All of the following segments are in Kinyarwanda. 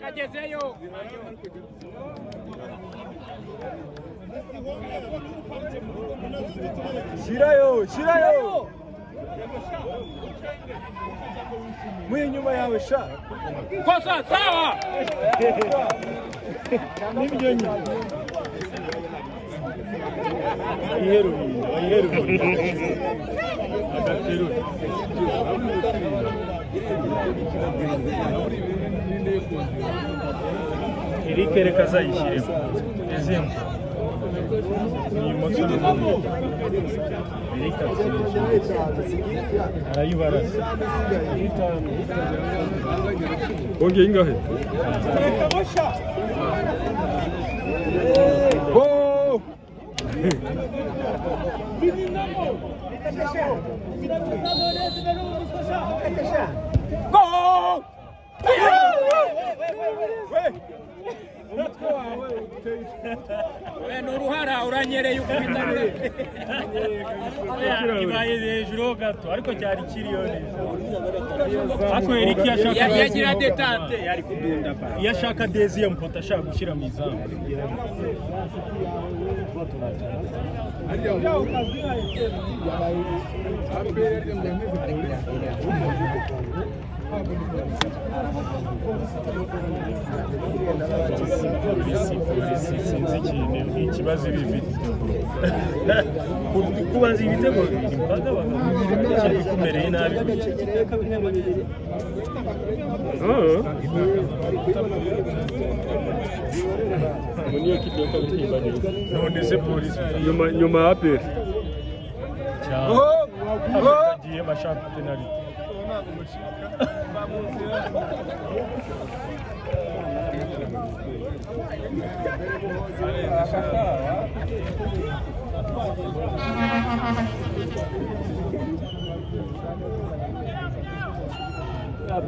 Kagezeyo. Shirayo. Mwe nyuma yawe sha. Kosa sawa. Nibyo nyine. Iheru. Agateru. Eric reka azayishyiremo. Ezemo. Ni moto n'umuntu. Eric arayibaraza. Ongeye ingahe? Oh! Go! Nuruhara uranyereye ukubitana. Ibaye hejuru gato ariko cyari kiriyoni. Ako Eric yashaka yagira detante yari kudunda pa. Yashaka deuxième pot ashaka gushyira mu izamu. Ikibazo bifite kubanza ibitego imbaga bikumereye nabi Munye kitu yote kibadilika none se polisi nyuma hape agiye mashaka penalty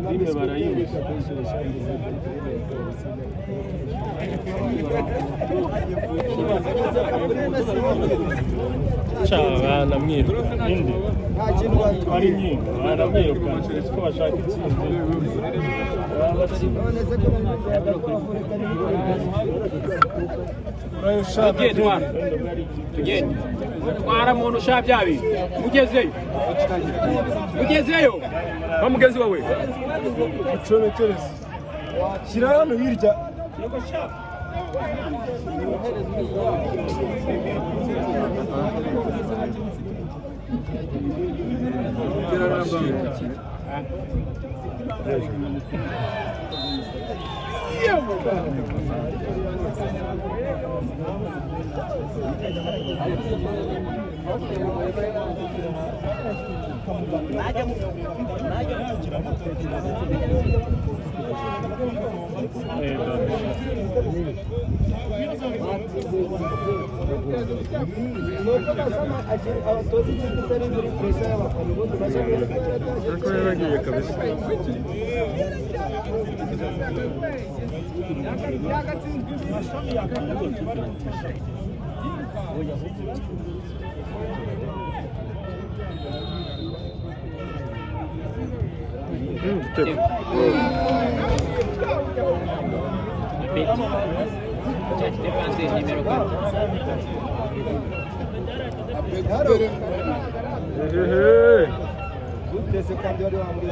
Dime barayi Chava na mwiru indi ari nyingi aramwiruka ko bashaka itsinzi Twara muntu ushabyabi mugezeyo bamugezi wawe icometereza shira hano hirya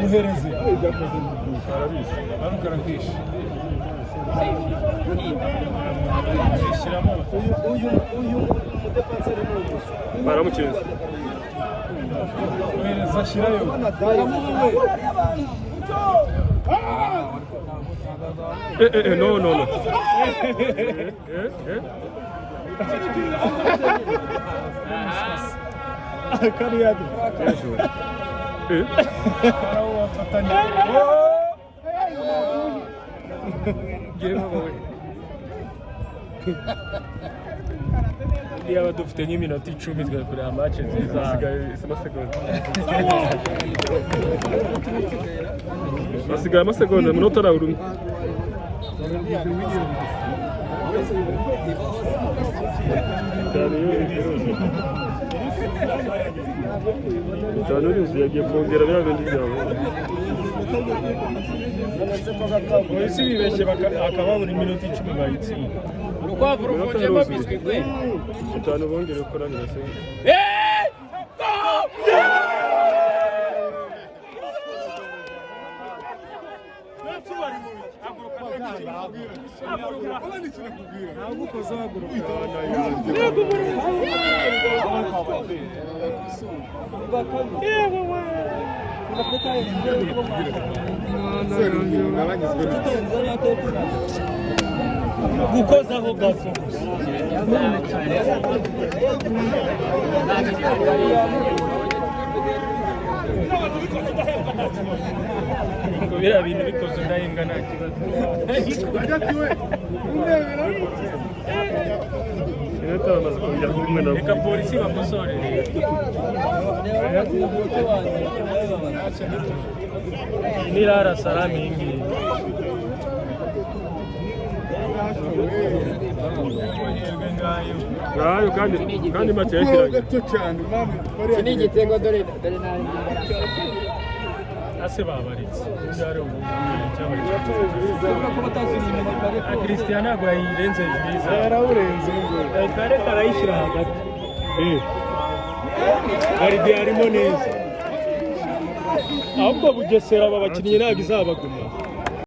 muhereze arabizi uyu baramukenza muhereza shirayo no Kariado. Yaba dufite nk'iminota 10 twakurira match nziza basigaye amasegonda munota rawurumwe Tanurizi yagiye kongera bya bindi byawe. Polisi bibeshye akababura iminota 10 bayitsinda. Urukwavu ruvunjemo biswi kwe. Cyane bongere gukoranira se. gukozaho gato kubera bintu bikoze ndahinga nta kibazo reka polisi bamusorere nirara salami ingi ngayo kandi match yakiranye Ni igitego dore nabi. ase babaritse ndaro Cristiano agwa yirenze byiza yarawurenze ngo kare karayishira hagati Garidi arimo neza ahubwo Bugesera aba bakinnyi ntabwo izabaguma